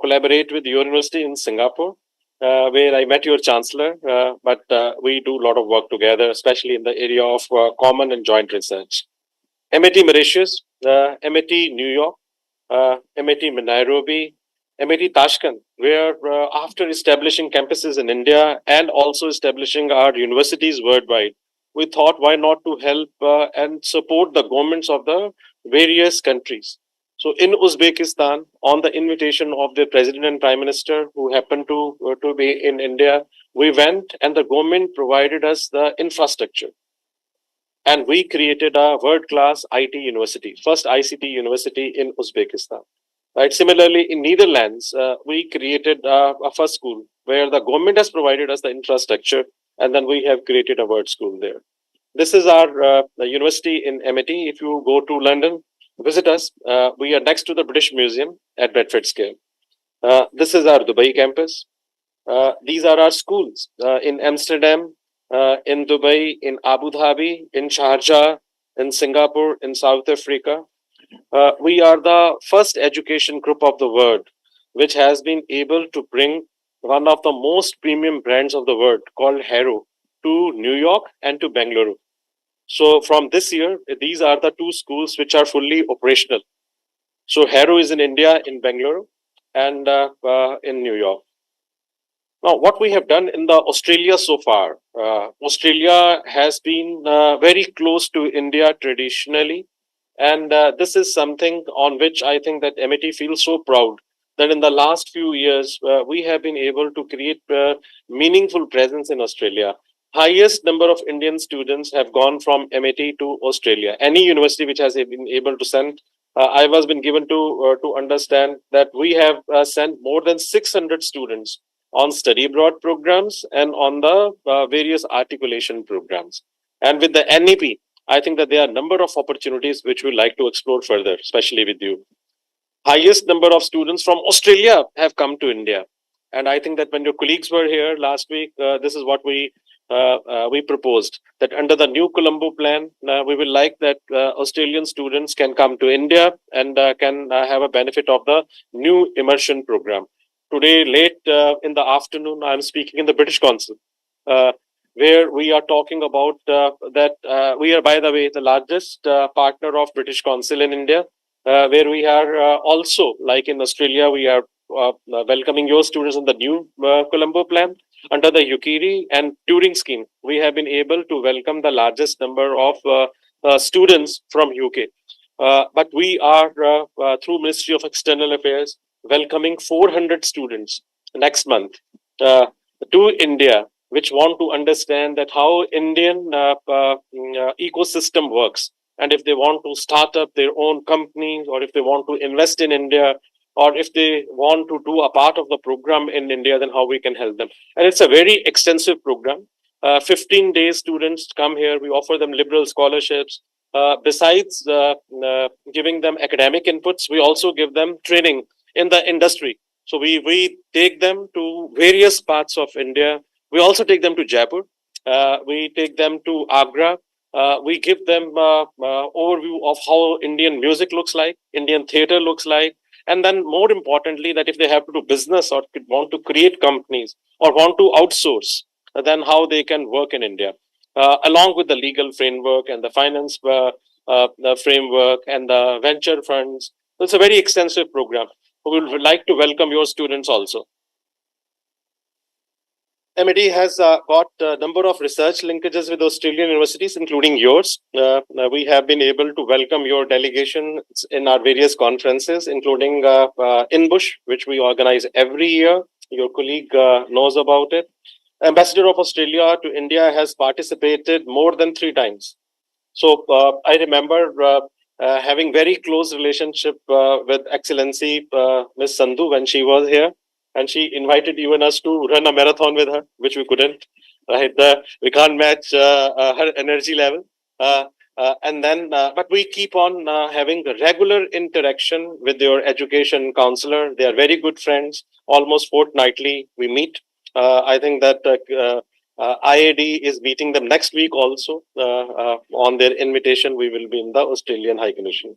collaborate with your university in Singapore, where I met your chancellor. But we do a lot of work together, especially in the area of common and joint research. MIT Mauritius, MIT New York, MIT Nairobi, MIT Tashkent, where after establishing campuses in India and also establishing our universities worldwide, we thought why not to help and support the governments of the various countries. So in Uzbekistan, on the invitation of the president and prime minister who happened to be in India, we went and the government provided us the infrastructure and we created a world-class IT university, first ICT university in Uzbekistan. Right. Similarly, in Netherlands, we created a first school where the government has provided us the infrastructure, and then we have created a word school there. This is our university in MIT. If you go to London, visit us. We are next to the British Museum at Bedford Square. This is our Dubai campus. These are our schools in Amsterdam, in Dubai, in Abu Dhabi, in Sharjah, in Singapore, in South Africa. We are the first education group of the world which has been able to bring one of the most premium brands of the world called Hero to New York and to Bangalore. So from this year, these are the two schools which are fully operational. So Hero is in India, in Bangalore, and in New York. Now, what we have done in the Australia so far, Australia has been very close to India traditionally, and this is something on which I think that MIT feels so proud that in the last few years we have been able to create meaningful presence in Australia. Highest number of Indian students have gone from MIT to Australia. Any university which has been able to send, I was been given to understand that we have sent more than 600 students on study abroad programs and on the various articulation programs. And with the NEP, I think that there are a number of opportunities which we like to explore further, especially with you. Highest number of students from Australia have come to India. And I think that when your colleagues were here last week, this is what we proposed, that under the new Colombo plan, we will like that Australian students can come to India and can have a benefit of the new immersion program. Today, late in the afternoon, I'm speaking in the British Council, where we are talking about that we are, by the way, the largest partner of British Council in India, where we are also, like in Australia, we are welcoming your students in the new Colombo plan. Under the Ukiri and Turing scheme, we have been able to welcome the largest number of students from UK. But we are, through Ministry of External Affairs, welcoming 400 students next month to India, which want to understand that how Indian ecosystem works. And if they want to start up their own companies, or if they want to invest in India, or if they want to do a part of the program in India, then how we can help them. And it's a very extensive program. 15 days students come here. We offer them liberal scholarships. Besides giving them academic inputs, we also give them training in the industry. So we take them to various parts of India. We also take them to Jaipur. We take them to Agra. We give them overview of how Indian music looks like, Indian theater looks like, and then more importantly, that if they have to do business or want to create companies or want to outsource, then how they can work in India, along with the legal framework and the finance the framework and the venture funds. So it's a very extensive program. We would like to welcome your students also. MIT has got a number of research linkages with Australian universities, including yours. We have been able to welcome your delegations in our various conferences, including InBush, which we organize every year. Your colleague knows about it. Ambassador of Australia to India has participated more than 3 times. So I remember having very close relationship with Excellency Ms. Sandhu when she was here. And she invited even us to run a marathon with her, which we couldn't. Right, we can't match her energy level. And then, but we keep on having regular interaction with your education counselor. They are very good friends. Almost fortnightly we meet. I think that IAD is meeting them next week also. On their invitation, we will be in the Australian High Commission.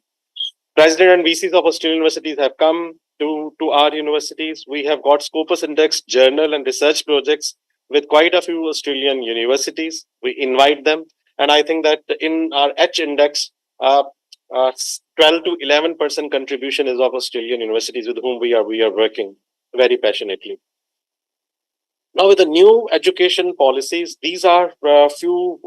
President and VCs of Australian universities have come. to our universities. We have got Scopus Index journal and research projects with quite a few Australian universities. We invite them, and I think that in our H index, uh, 12 to 11% contribution is of Australian universities with whom we are working very passionately. Now, with the new education policies, these are a few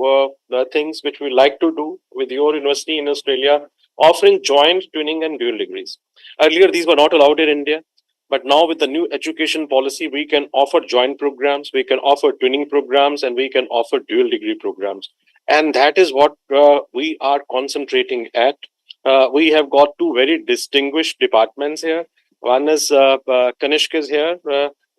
things which we like to do with your university in Australia, offering joint twinning and dual degrees. Earlier, these were not allowed in India, but now with the new education policy, we can offer joint programs, we can offer twinning programs, and we can offer dual degree programs. And that is what we are concentrating at. We have got two very distinguished departments here. One is Kanishk is here.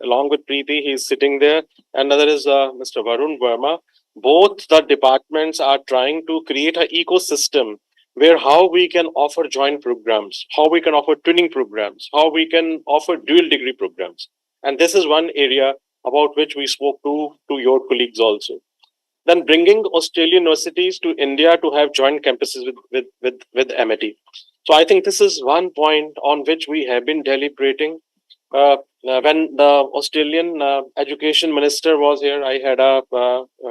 Along with Preeti, he's sitting there. Another is Mr. Varun Verma. Both the departments are trying to create an ecosystem where how we can offer joint programs, how we can offer twinning programs, how we can offer dual degree programs. And this is one area about which we spoke to your colleagues also. Then bringing Australian universities to India to have joint campuses with MIT. So I think this is one point on which we have been deliberating when the Australian education minister was here, I had a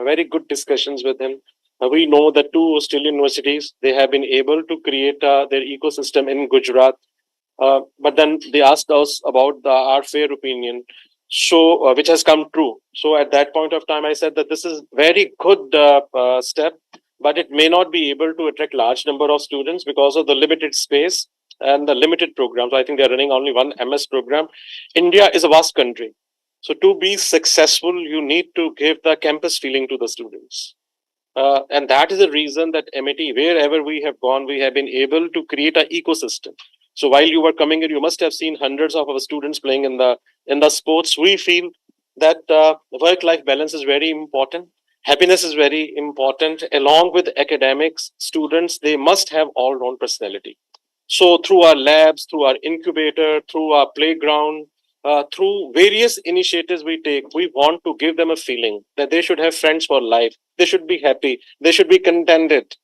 very good discussions with him. We know that two Australian universities they have been able to create their ecosystem in Gujarat, but then they asked us about our fair opinion, so which has come true. So at that point of time, I said that this is very good step, but it may not be able to attract large number of students because of the limited space and the limited programs. I think they are running only one MS program. India is a vast country, so to be successful, you need to give the campus feeling to the students. And that is the reason that MIT, wherever we have gone, we have been able to create an ecosystem. So while you were coming here, you must have seen hundreds of our students playing in the sports. We feel that work-life balance is very important. Happiness is very important. Along with academics, students they must have all-round personality. So through our labs, through our incubator, through our playground, through various initiatives we take, we want to give them a feeling that they should have friends for life. They should be happy. They should be contented.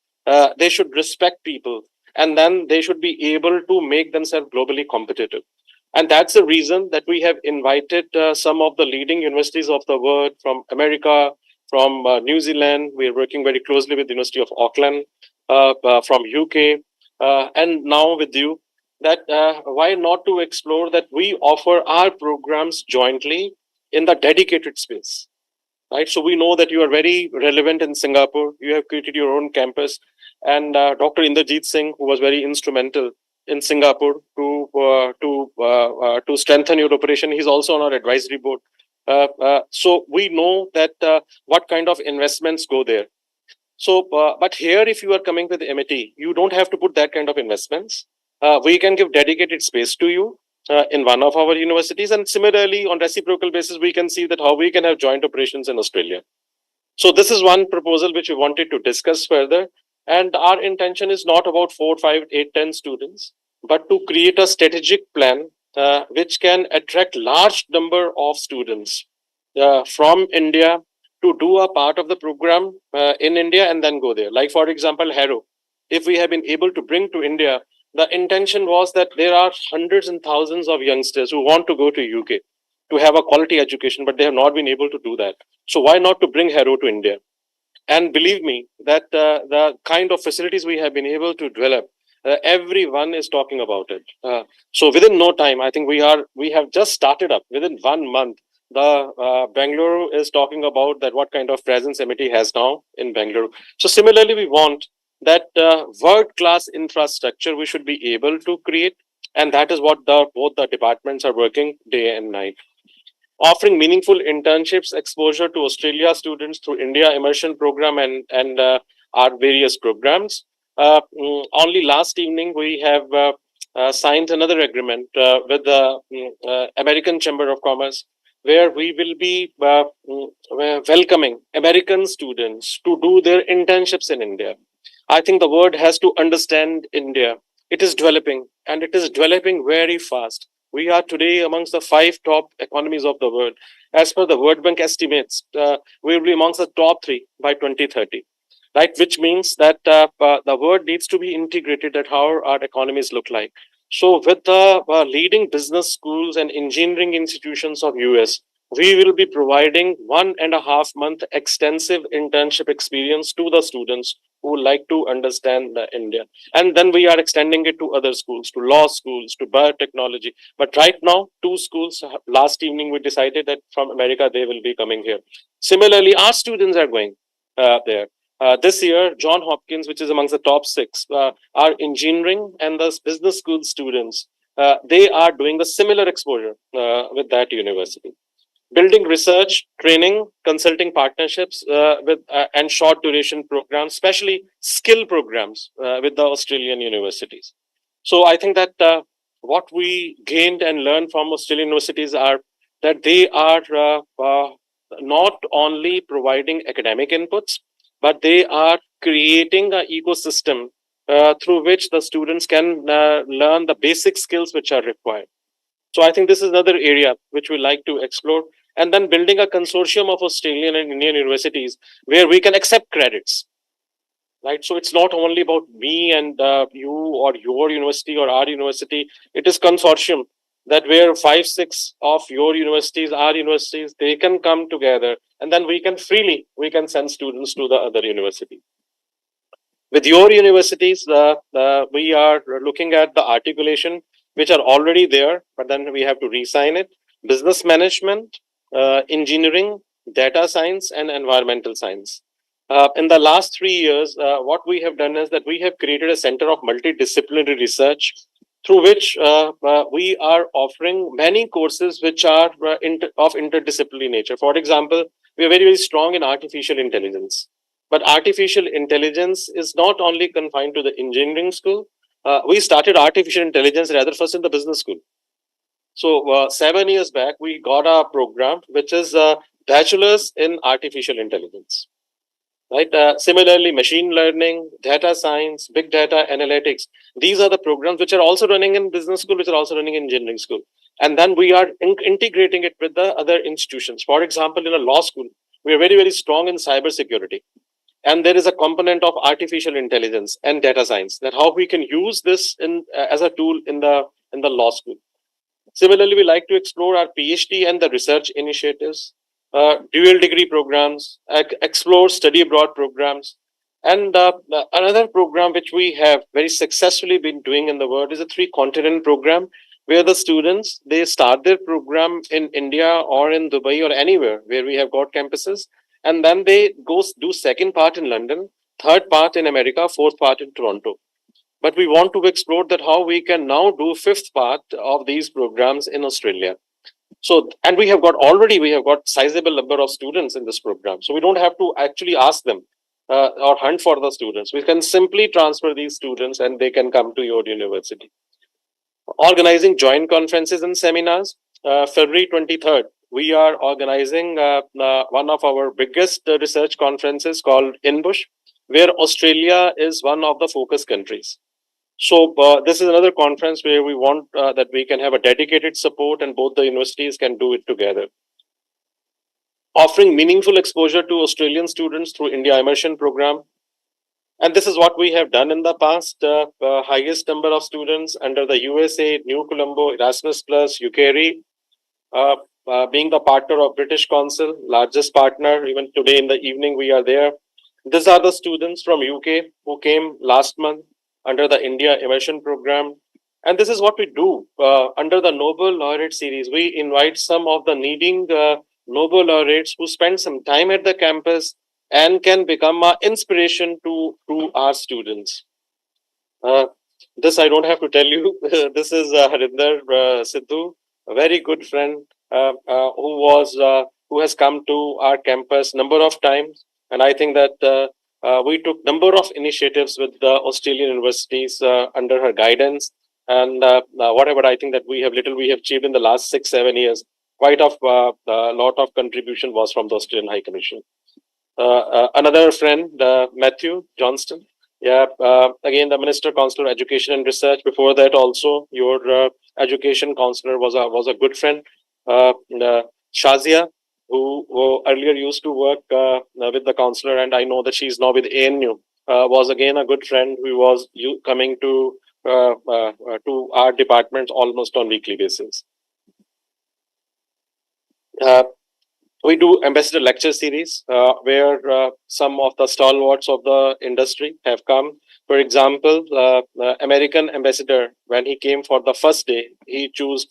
They should respect people. And then they should be able to make themselves globally competitive. And that's the reason that we have invited some of the leading universities of the world from America, from New Zealand. We're working very closely with the University of Auckland, from UK, and now with you that why not to explore that we offer our programs jointly in the dedicated space, right? So we know that you are very relevant in Singapore. You have created your own campus, and Dr. Inderjeet Singh, who was very instrumental in Singapore to strengthen your operation, he's also on our advisory board. So we know that what kind of investments go there. So, but here, if you are coming with MIT, you don't have to put that kind of investments. We can give dedicated space to you in one of our universities, and similarly, on reciprocal basis, we can see that how we can have joint operations in Australia. So, this is one proposal which we wanted to discuss further, and our intention is not about 4, 5, 8, 10 students, but to create a strategic plan which can attract large number of students from India to do a part of the program in India and then go there. Like, for example, Harrow. If we have been able to bring to India, the intention was that there are hundreds and thousands of youngsters who want to go to UK to have a quality education, but they have not been able to do that. So why not to bring Harrow to India? And believe me, that the kind of facilities we have been able to develop, everyone is talking about it. So within no time, I think we have just started up. Within 1 month, the Bangalore is talking about that what kind of presence MIT has now in Bangalore. So similarly, we want that world class infrastructure we should be able to create, and that is what the both the departments are working day and night, offering meaningful internships, exposure to Australia students through India immersion program and our various programs. Only last evening we have signed another agreement with the American Chamber of Commerce, where we will be welcoming American students to do their internships in India. I think the world has to understand India. It is developing, and it is developing very fast. We are today amongst the five top economies of the world. As per the World Bank estimates, we will be amongst the top three by 2030, right? Which means that the world needs to be integrated at how our economies look like. So, with the leading business schools and engineering institutions of US, we will be providing 1.5 month extensive internship experience to the students who would like to understand India. And then we are extending it to other schools, to law schools, to biotechnology. But right now, two schools, last evening we decided that from America they will be coming here. Similarly, our students are going there. This year, John Hopkins, which is amongst the top six, our engineering and the business school students, they are doing the similar exposure with that university. Building research, training, consulting partnerships with and short duration programs, especially skill programs with the Australian universities. So I think that what we gained and learned from Australian universities are that they are not only providing academic inputs, but they are creating an ecosystem through which the students can learn the basic skills which are required. So I think this is another area which we like to explore. And then building a consortium of Australian and Indian universities where we can accept credits, right? So it's not only about me and you or your university or our university. It is consortium that where five, six of your universities, our universities, they can come together, and then we can send students to the other university. With your universities, we are looking at the articulation which are already there, but then we have to re-sign it. Business management, engineering, data science, and environmental science. In the last 3 years, what we have done is that we have created a center of multidisciplinary research through which we are offering many courses which are of interdisciplinary nature. For example, we are very, very strong in artificial intelligence. But artificial intelligence is not only confined to the engineering school. We started artificial intelligence rather first in the business school. So 7 years back, we got a program which is bachelor's in artificial intelligence. Right. Similarly, machine learning, data science, big data analytics. These are the programs which are also running in business school, which are also running in engineering school. And then we are integrating it with the other institutions. For example, in a law school, we are very, very strong in cybersecurity, and there is a component of artificial intelligence and data science, that how we can use this in as a tool in the law school. Similarly, we like to explore our PhD and the research initiatives, dual degree programs, explore study abroad programs. And another program which we have very successfully been doing in the world is a three continent program, where the students, they start their program in India or in Dubai or anywhere where we have got campuses, and then they go do second part in London, third part in America, fourth part in Toronto. But we want to explore that how we can now do fifth part of these programs in Australia. So, and we have got sizable number of students in this program. So we don't have to actually ask them or hunt for the students. We can simply transfer these students and they can come to your university. Organizing joint conferences and seminars. February 23rd, we are organizing one of our biggest research conferences called InBush, where Australia is one of the focus countries. So this is another conference where we want that we can have a dedicated support and both the universities can do it together. Offering meaningful exposure to Australian students through India Immersion Program. And this is what we have done in the past. Highest number of students under the USA, New Colombo, Erasmus Plus, UKRE, being the partner of British Council, largest partner. Even today in the evening, we are there. These are the students from UK who came last month under the India Immersion Program. And this is what we do under the Nobel Laureate series. We invite some of the leading Nobel laureates who spend some time at the campus and can become an inspiration to our students. Uh, this I don't have to tell you. This is Harinder Sidhu, a very good friend who has come to our campus number of times, and I think that we took number of initiatives with the Australian universities under her guidance, and whatever I think that we have achieved in the last 6 7 years. Quite a lot of contribution was from the Australian High Commission. Another friend, Matthew Johnston. Yeah, again, the Minister Counselor Education and Research. Before that, also your education counselor was a good friend, Shazia, who earlier used to work with the counselor, and I know that she's now with ANU. Was again a good friend who was coming to to our departments almost on weekly basis. Uh, we do ambassador lecture series where some of the stalwarts of the industry have come. For example, American ambassador, when he came for the first day, he chose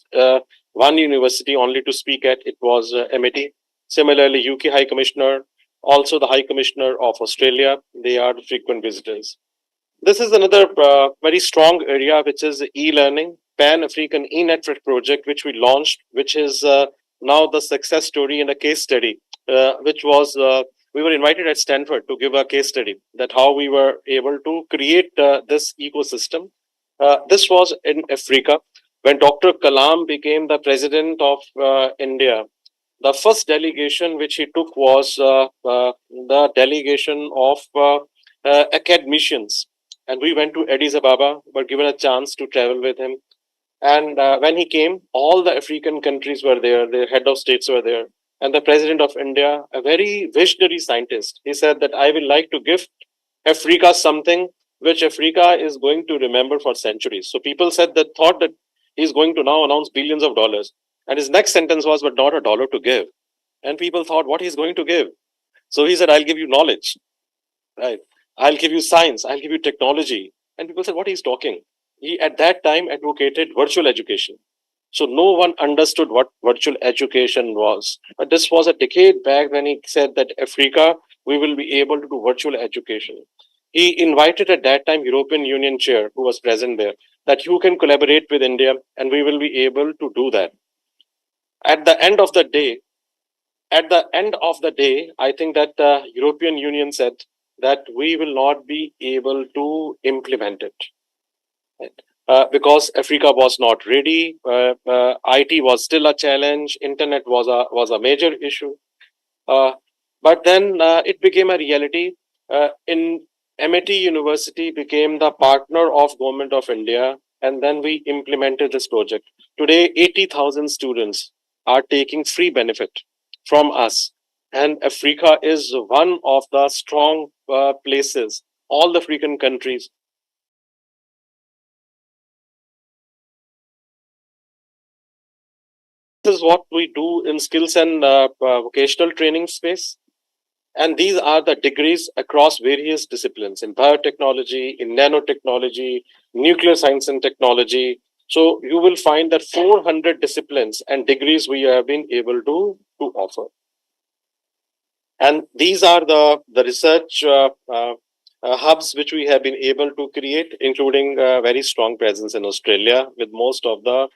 one university only to speak at. It was MIT. Similarly, UK High Commissioner, also the High Commissioner of Australia, they are frequent visitors. This is another very strong area, which is e-learning, Pan-African e-network project, which we launched, which is now the success story in a case study, which was we were invited at Stanford to give a case study that how we were able to create this ecosystem. This was in Africa when Dr. Kalam became the president of India. The first delegation which he took was the delegation of academicians, and we went to Addis Ababa, were given a chance to travel with him. And when he came, all the African countries were there, the head of states were there, and the president of India, a very visionary scientist, he said that I will like to give Africa something which Africa is going to remember for centuries. So people said that thought that he's going to now announce billions of dollars. And his next sentence was, but not a dollar to give. And people thought what he's going to give. So he said, I'll give you knowledge, right? I'll give you science, I'll give you technology. And people said, what he's talking. He at that time advocated virtual education. So no one understood what virtual education was. But this was a decade back when he said that Africa, we will be able to do virtual education. He invited at that time European Union chair who was present there that you can collaborate with India and we will be able to do that. At the end of the day, I think that the European Union said that we will not be able to implement it. Right? Because Africa was not ready, IT was still a challenge, internet was a major issue. But then it became a reality. In MIT University became the partner of Government of India, and then we implemented this project. Today, 80,000 students are taking free benefit from us, and Africa is one of the strong places. All the African countries. This is what we do in skills and vocational training space. And these are the degrees across various disciplines in biotechnology, in nanotechnology, nuclear science and technology. So you will find that 400 disciplines and degrees we have been able to offer. And these are the research hubs which we have been able to create, including very strong presence in Australia with most of the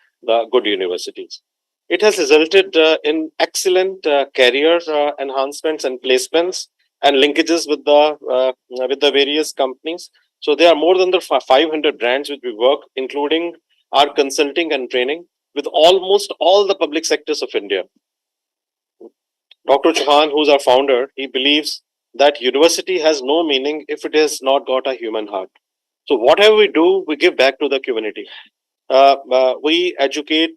good universities. It has resulted in excellent career enhancements and placements and linkages with the various companies. So there are more than the 500 brands which we work, including our consulting and training with almost all the public sectors of India. Dr. Chauhan, who's our founder, he believes that university has no meaning if it has not got a human heart. So whatever we do, we give back to the community. We educate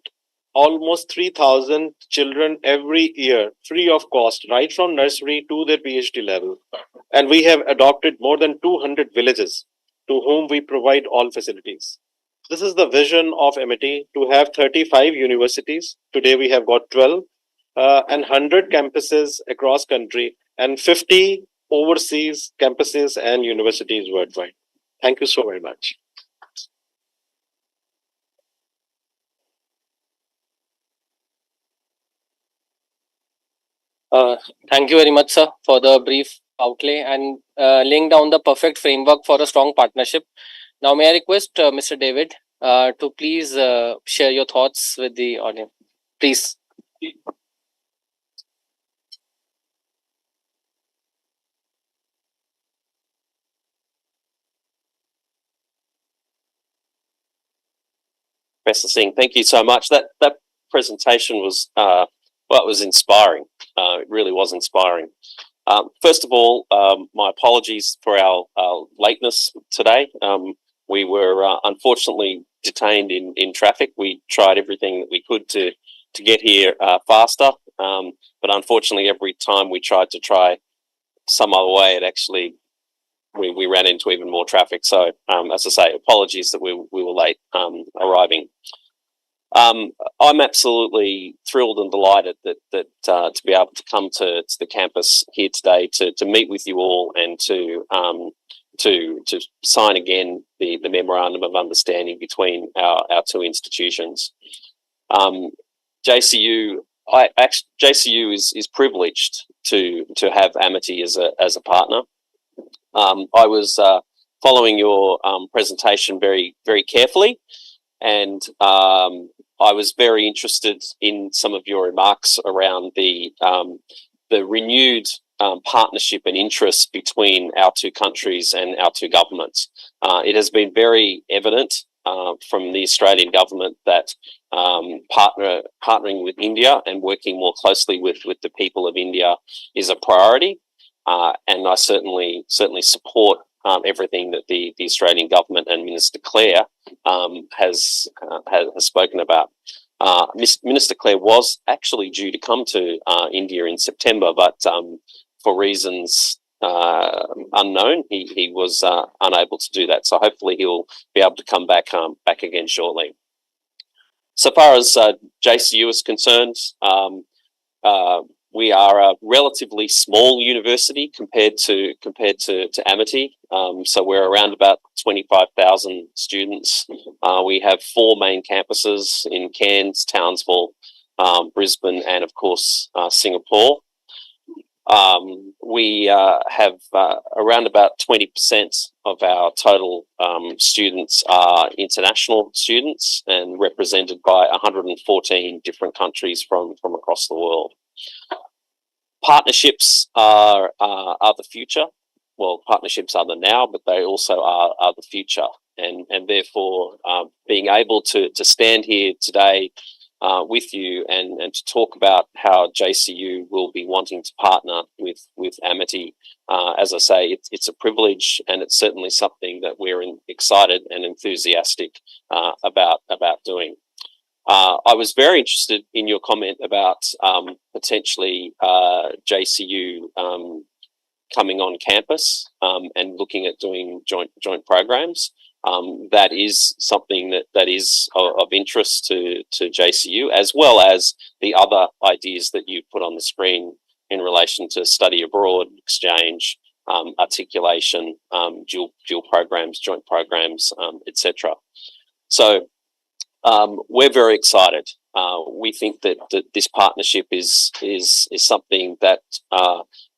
almost 3,000 children every year, free of cost, right from nursery to their PhD level. And we have adopted more than 200 villages to whom we provide all facilities. This is the vision of MIT to have 35 universities. Today we have got 12 and 100 campuses across country and 50 overseas campuses and universities worldwide. Thank you so very much. Thank you very much, sir, for the brief outlay and laying down the perfect framework for a strong partnership. Now, may I request Mr. David to please share your thoughts with the audience? Please. Professor Singh, thank you so much. That presentation was well, it was inspiring. It really was inspiring. First of all, my apologies for our lateness today. We were unfortunately detained in traffic. We tried everything that we could to get here faster, but unfortunately, every time we tried some other way, it actually we ran into even more traffic. So as I say, apologies that we were late arriving. I'm absolutely thrilled and delighted that to be able to come to the campus here today to meet with you all and to sign again the memorandum of understanding between our two institutions. JCU is privileged to have Amity as a partner. I was following your presentation very carefully, and I was very interested in some of your remarks around the renewed partnership and interest between our two countries and our two governments. It has been very evident from the Australian government that partnering with India and working more closely with the people of India is a priority, and I certainly support everything that the Australian government and Minister Clare has spoken about. Minister Clare was actually due to come to India in September, but for reasons unknown, he was unable to do that. So hopefully he'll be able to come back again shortly. So far as JCU is concerned, we are a relatively small university compared to Amity. So we're around about 25,000 students. We have 4 main campuses in Cairns, Townsville, Brisbane, and of course Singapore. We have around about 20% of our total students are international students and represented by 114 different countries from across the world. Partnerships are the future. Well, partnerships are the now, but they also are the future. And therefore, being able to stand here today with you and to talk about how JCU will be wanting to partner with Amity, as I say, it's a privilege, and it's certainly something that we're excited and enthusiastic about doing. I was very interested in your comment about potentially JCU coming on campus and looking at doing joint programs. That is something that is of interest to JCU, as well as the other ideas that you put on the screen in relation to study abroad, exchange, articulation, dual programs, joint programs, etc. So we're very excited. We think that this partnership is something that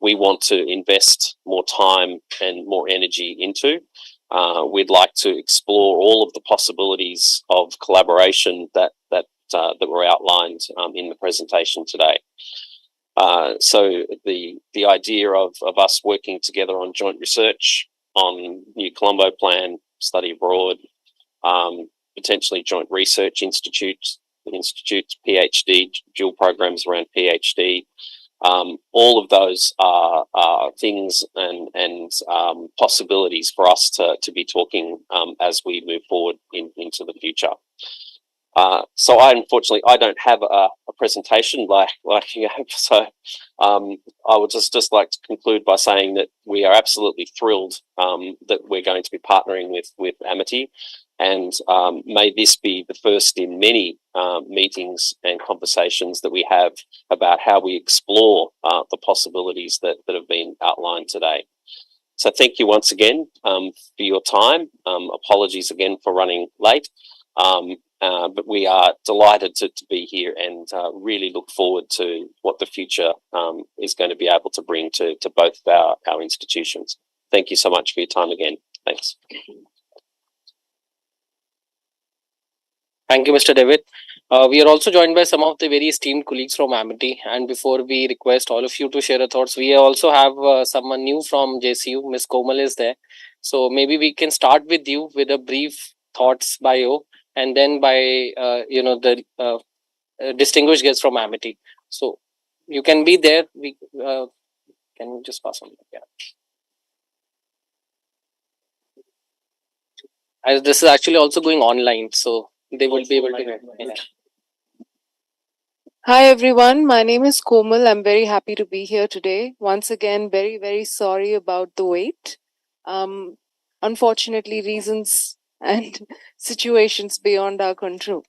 we want to invest more time and more energy into. We'd like to explore all of the possibilities of collaboration that were outlined in the presentation today. So the idea of us working together on joint research, on New Colombo Plan, study abroad, potentially joint research institutes, PhD, dual programs around PhD. All of those are things and possibilities for us to be talking as we move forward into the future. So unfortunately I don't have a presentation like you have. So I would just like to conclude by saying that we are absolutely thrilled that we're going to be partnering with Amity. And may this be the first in many meetings and conversations that we have about how we explore the possibilities that have been outlined today. So thank you once again for your time. Apologies again for running late, but we are delighted to be here and really look forward to what the future is going to be able to bring to both our institutions. Thank you so much for your time again. Thanks. Thank you, Mr. David. We are also joined by some of the very esteemed colleagues from Amity. And before we request all of you to share your thoughts, we also have someone new from JCU. Ms. Komal is there. So maybe we can start with you with a brief thoughts bio, and then by the distinguished guests from Amity. So you can be there. We can you just pass on? Yeah. As this is actually also going online, so they will be able to hear. Yeah. Hi everyone, my name is Komal. I'm very happy to be here today. Once again, very, very sorry about the wait. Unfortunately, reasons and situations beyond our control.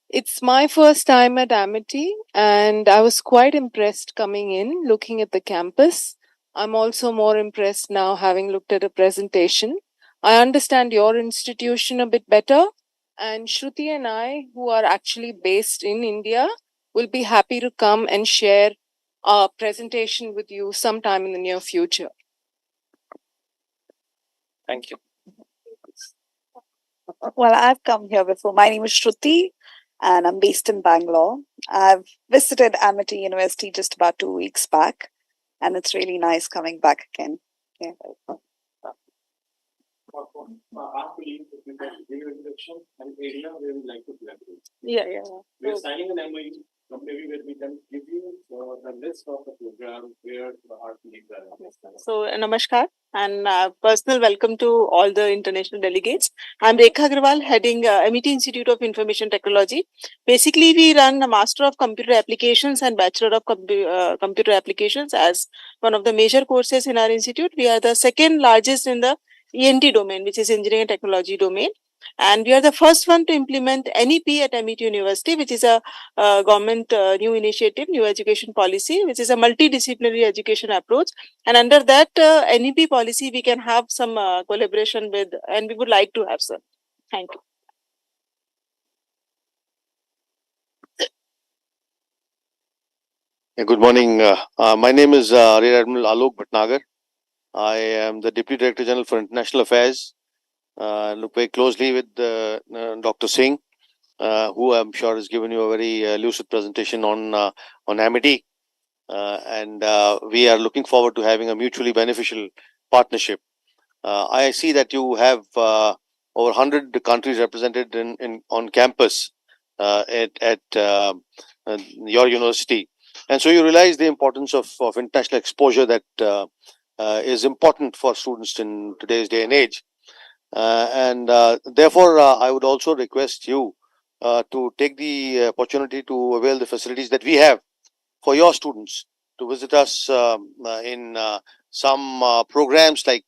It's my first time at Amity, and I was quite impressed coming in, looking at the campus. I'm also more impressed now having looked at a presentation. I understand your institution a bit better, and Shruti and I, who are actually based in India, will be happy to come and share a presentation with you sometime in the near future. Thank you. Well, I've come here before. My name is Shruti, and I'm based in Bangalore. I've visited Amity University just about 2 weeks back, and it's really nice coming back again. Yeah. After you, if you can give your introduction and area where we like to collaborate. Yeah. We are signing an MOU, maybe where we can give you the list of the program where our colleagues are. So, Namaskar and personal welcome to all the international delegates. I'm Rekha Agrawal, heading MET Institute of Information Technology. Basically, we run a Master of Computer Applications and Bachelor of Computer Applications as one of the major courses in our institute. We are the second largest in the ENT domain, which is Engineering and Technology domain. And we are the first one to implement NEP at MET University, which is a government new initiative, new education policy, which is a multidisciplinary education approach. And under that NEP policy, we can have some collaboration with, and we would like to have some. Thank you. Good morning. My name is Rear Admiral Alok Bhatnagar. I am the Deputy Director General for International Affairs. Look very closely with Dr. Singh, who I'm sure has given you a very lucid presentation on Amity. And we are looking forward to having a mutually beneficial partnership. I see that you have over 100 countries represented on campus at your university. And so you realize the importance of international exposure that is important for students in today's day and age. Therefore, I would also request you to take the opportunity to avail the facilities that we have for your students to visit us in some programs like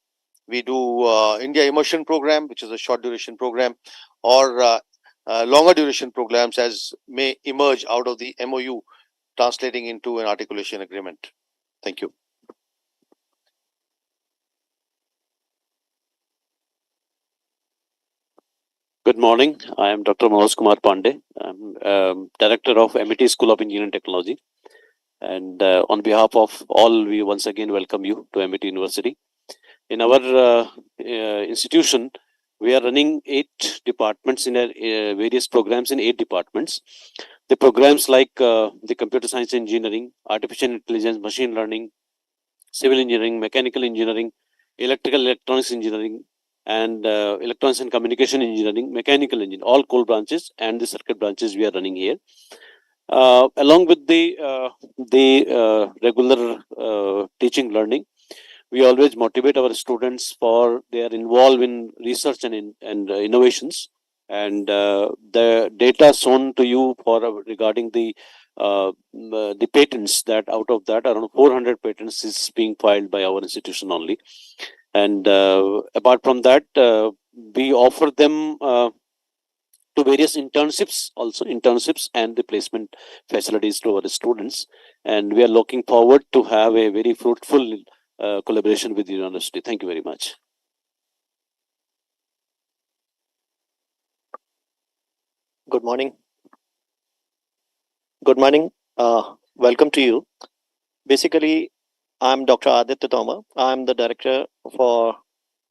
we do India Immersion Program, which is a short duration program, or longer duration programs as may emerge out of the MOU translating into an articulation agreement. Thank you. Good morning. I am Dr. Manoj Kumar Pandey. I'm Director of MET School of Engineering and Technology. And on behalf of all, we once again welcome you to MET University. In our institution, we are running 8 departments in various programs in 8 departments. The programs like the computer science engineering, artificial intelligence, machine learning, civil engineering, mechanical engineering, electrical electronics engineering, and electronics and communication engineering, mechanical engineering, all core branches and the circuit branches we are running here. Along with the regular teaching learning, we always motivate our students for they are involved in research and innovations. And the data shown to you for regarding the patents, that out of that around 400 patents is being filed by our institution only. And apart from that, we offer them to various internships and the placement facilities to our students. And we are looking forward to have a very fruitful collaboration with the university. Thank you very much. Good morning. Good morning. Welcome to you. Basically, I'm Dr. Aditya Toma. I'm the director for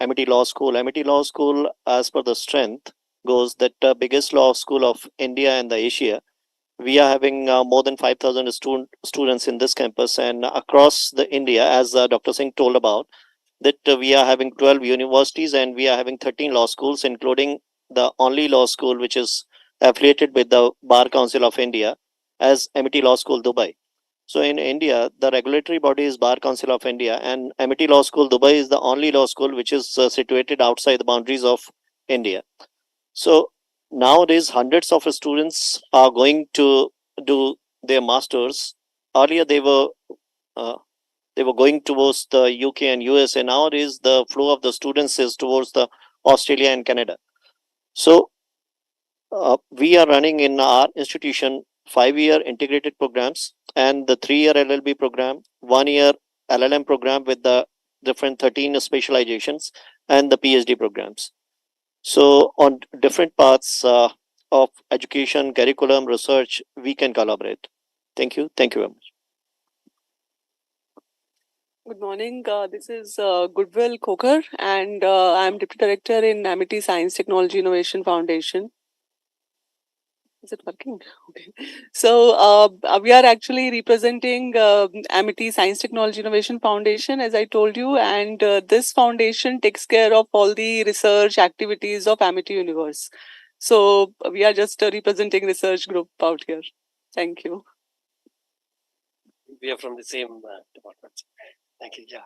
Amity Law School. Amity Law School, as per the strength, goes that the biggest law school of India and the Asia. We are having more than 5,000 students in this campus and across the India, as Dr. Singh told about, that we are having 12 universities and we are having 13 law schools, including the only law school which is affiliated with the Bar Council of India as Amity Law School Dubai. So in India, the regulatory body is Bar Council of India, and Amity Law School Dubai is the only law school which is situated outside the boundaries of India. So nowadays, hundreds of students are going to do their masters. Earlier, they were they were going towards the UK and US, and nowadays the flow of the students is towards the Australia and Canada. So we are running in our institution 5-year integrated programs and the 3-year LLB program, 1-year LLM program with the different 13 specializations and the PhD programs. So on different paths of education, curriculum, research, we can collaborate. Thank you. Thank you very much. Good morning. This is Goodwill Kokar, and I'm Deputy Director in Amity Science Technology Innovation Foundation. Is it working? Okay. So we are actually representing Amity Science Technology Innovation Foundation, as I told you, and this foundation takes care of all the research activities of Amity Universe. So we are just representing research group out here. Thank you. We are from the same department. Thank you. Yeah.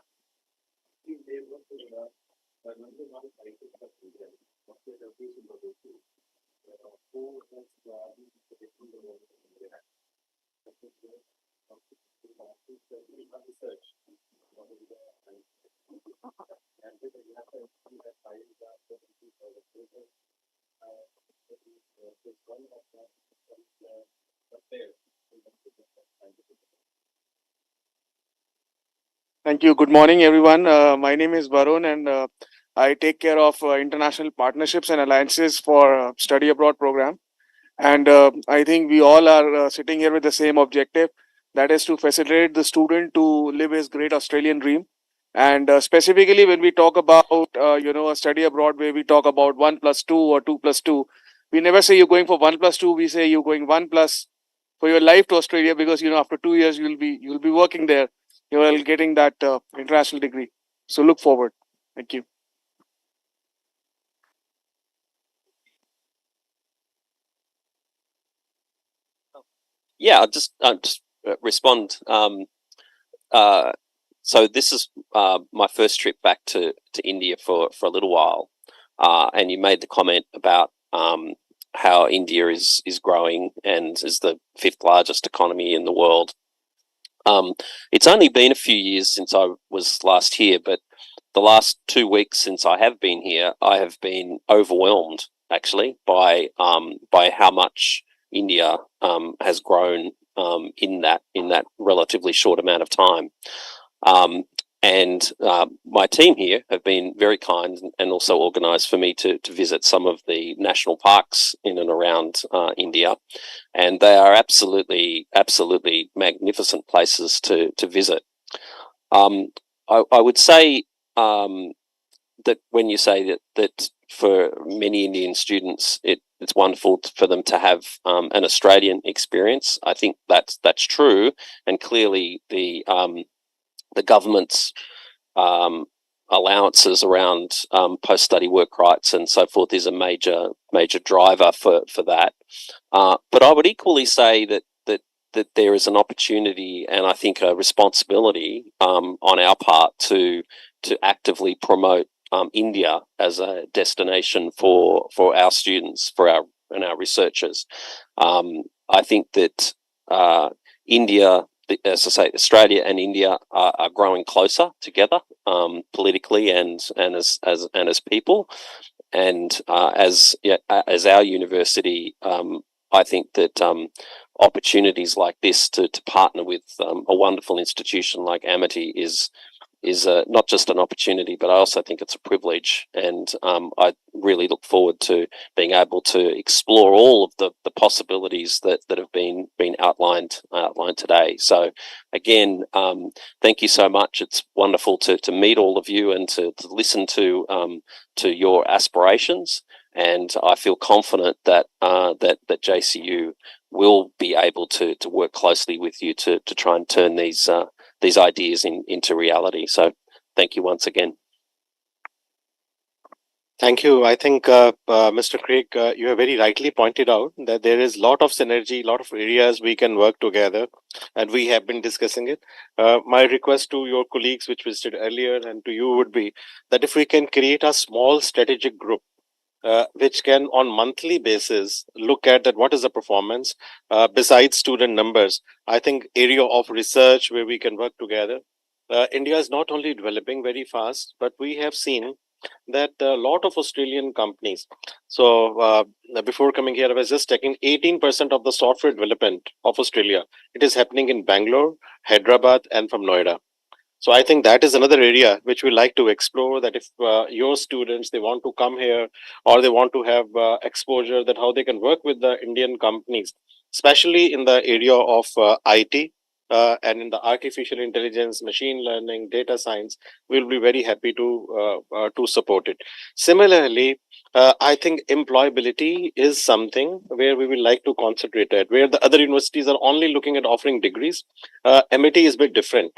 Thank you. Good morning, everyone. My name is Varun, and I take care of international partnerships and alliances for study abroad program. And I think we all are sitting here with the same objective, that is to facilitate the student to live his great Australian dream. And specifically, when we talk about a study abroad, where we talk about 1+2 or 2+2, we never say you're going for 1+2. We say you're going 1+ for your life to Australia, because after 2 years you'll be working there. You're getting that international degree. So look forward. Thank you. Yeah, I'll just respond. So this is my first trip back to India for a little while, and you made the comment about how India is growing and is the 5th largest economy in the world. It's only been a few years since I was last here, but the last 2 weeks since I have been here, I have been overwhelmed actually by how much India has grown in that relatively short amount of time. And my team here have been very kind and also organised for me to visit some of the national parks in and around India, and they are absolutely magnificent places to visit. I would say that when you say that for many Indian students, it's wonderful for them to have an Australian experience. I think that's true, and clearly the government's allowances around post-study work rights and so forth is a major driver for that. But I would equally say that there is an opportunity and I think a responsibility on our part to actively promote India as a destination for our students, for our researchers. I think that India, as I say, Australia and India are growing closer together politically and as people, and as our university, I think that opportunities like this to partner with a wonderful institution like Amity is not just an opportunity, but I also think it's a privilege, and I really look forward to being able to explore all of the possibilities that have been outlined today. So again, thank you so much. It's wonderful to meet all of you and to listen to your aspirations, and I feel confident that that JCU will be able to work closely with you to try and turn these ideas into reality. So thank you once again. Thank you. I think, Mr. Craig, you have very rightly pointed out that there is a lot of synergy, a lot of areas we can work together, and we have been discussing it. My request to your colleagues, which we said earlier, and to you would be that if we can create a small strategic group, which can on monthly basis look at that what is the performance besides student numbers. I think area of research where we can work together, India is not only developing very fast, but we have seen that a lot of Australian companies. So before coming here, I was just checking 18% of the software development of Australia. It is happening in Bangalore, Hyderabad, and from Noida. So I think that is another area which we like to explore. That if your students they want to come here or they want to have exposure, that how they can work with the Indian companies, especially in the area of IT and in the artificial intelligence, machine learning, data science, we'll be very happy to support it. Similarly, I think employability is something where we will like to concentrate at. Where the other universities are only looking at offering degrees, MIT is a bit different.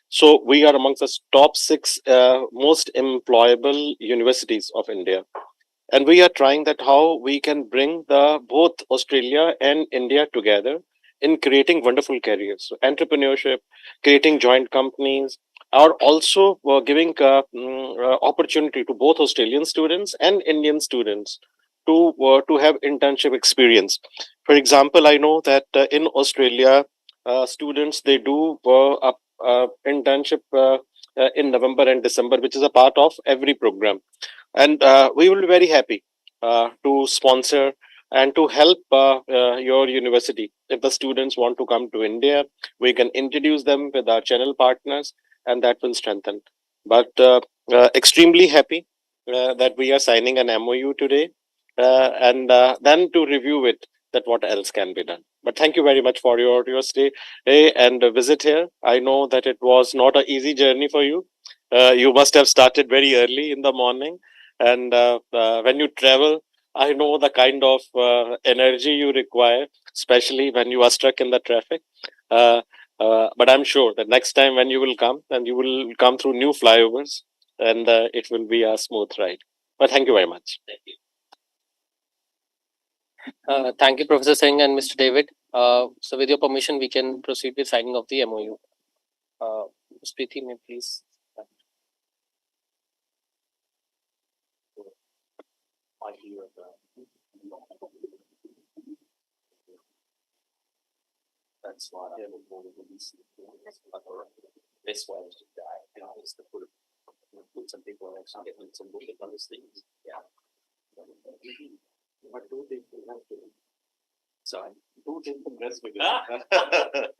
So we are amongst the top six most employable universities of India, and we are trying that how we can bring the both Australia and India together in creating wonderful careers, so entrepreneurship, creating joint companies, are also giving opportunity to both Australian students and Indian students to have internship experience. For example, I know that in Australia, students they do internship in November and December, which is a part of every program, and we will be very happy to sponsor and to help your university. If the students want to come to India, we can introduce them with our channel partners, and that will strengthen. But extremely happy that we are signing an MOU today, and then to review it, that what else can be done. But thank you very much for your stay and visit here. I know that it was not an easy journey for you. You must have started very early in the morning, and when you travel, I know the kind of energy you require, especially when you are stuck in the traffic. Uh, but I'm sure that next time when you will come, then you will come through new flyovers, and it will be a smooth ride. But thank you very much. Thank you, Professor Singh and Mr. David. So, with your permission, we can proceed with signing of the MOU. Ms. Preeti, may please. That's why I have one of these. Best way to die is to put some people actually get some look at those things. Yeah. But do they have to? Sorry. Who did the best with it?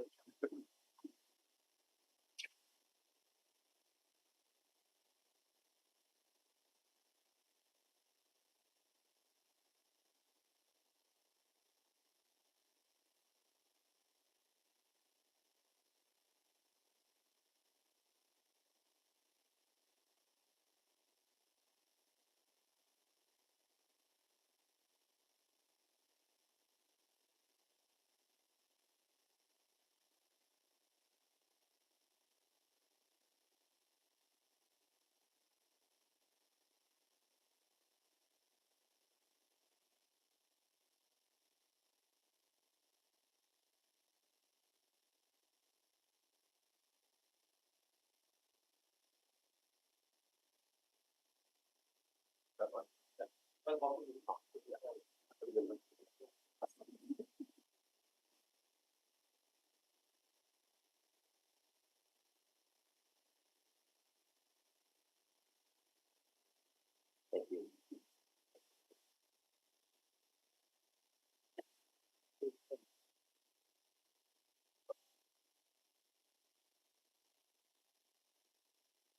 Thank you.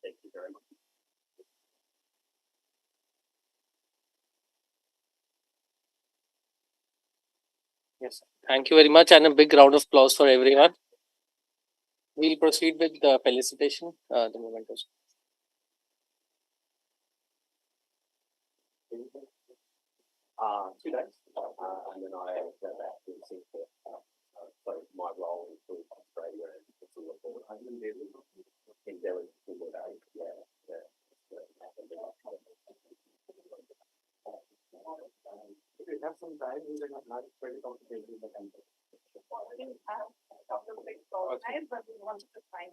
Thank you very much. Yes. Thank you very much, and a big round of applause for everyone. We'll proceed with the felicitation. The mementos. Two days, and then I go back to Singapore. So my role includes Australia and Singapore. I'm in Delhi. In Delhi, yeah, yeah. If you have some time, we can have nice, very complicated in the country. But we want to find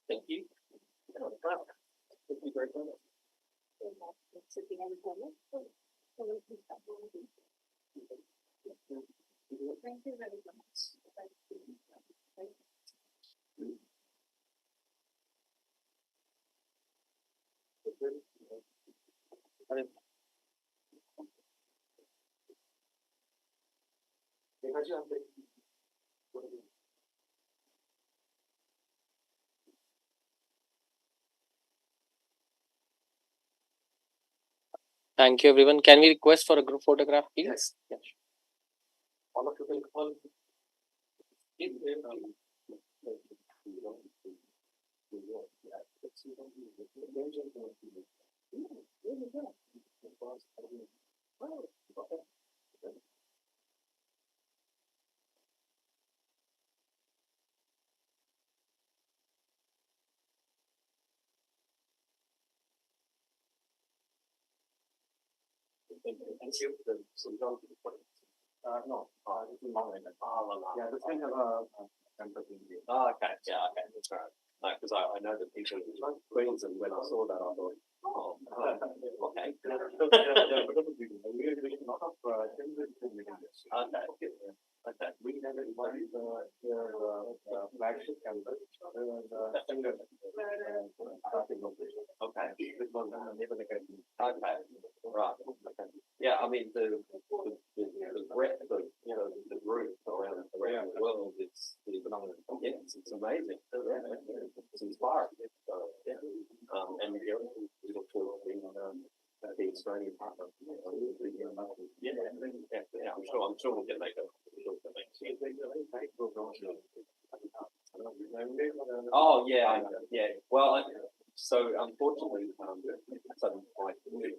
thank you. Thank you very much. Thank you very much. Thank you, everyone. Can we request for a group photograph, please? Yes. Yes. All of you will call. No, this is not like that. Yeah, this can have a empathy. Okay, yeah, okay, that's right. Because I know the people in Queens, and when I saw that, I thought, oh, okay. Okay. We have invited their flagship campus, singer. Okay. This one, never again. Okay. Right. Okay. Yeah, I mean the breadth of the group around the world is phenomenal. Yes, it's amazing. It's inspiring. Yeah. And we look forward to being the Australian partner. Yeah, I'm sure we'll get like a. Oh yeah, yeah. Well, so unfortunately, sudden like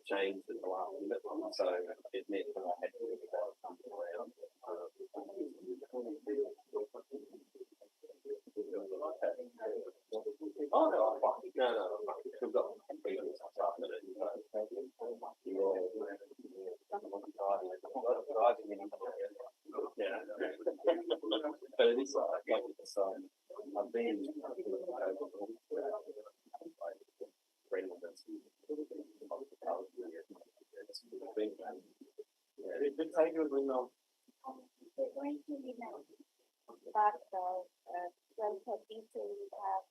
changed in the last minute, so it meant that I had to come around. Oh no, no. We've got meetings this afternoon. Yeah. But it is like it's I've been Which side you're doing now? We're going to be now, but 12:30 to have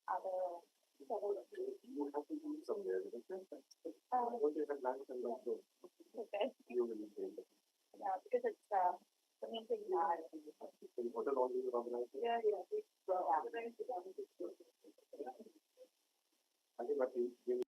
other several. Okay. Yeah, because it's the meeting. Yeah. I think